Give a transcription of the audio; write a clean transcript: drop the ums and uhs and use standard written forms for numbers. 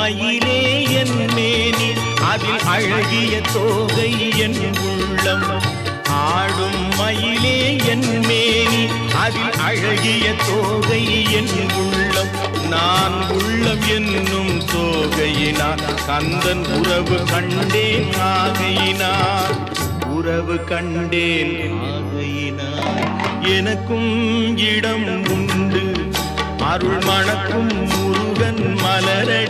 மயிலே என் மேனி அதில் அழகிய தோகை என் உள்ளம். ஆடும் மயிலே என் மேனி அதில் அழகிய தோகை என் உள்ளம். நான் உள்ளம் என்னும் தோகையினார் கந்தன் உறவு கண்டேன் ஆகையினார். உறவு கண்டேன் ஆகையினார். எனக்கும் இடம் உண்டு அருள் மணக்கும் முருகன் மலரை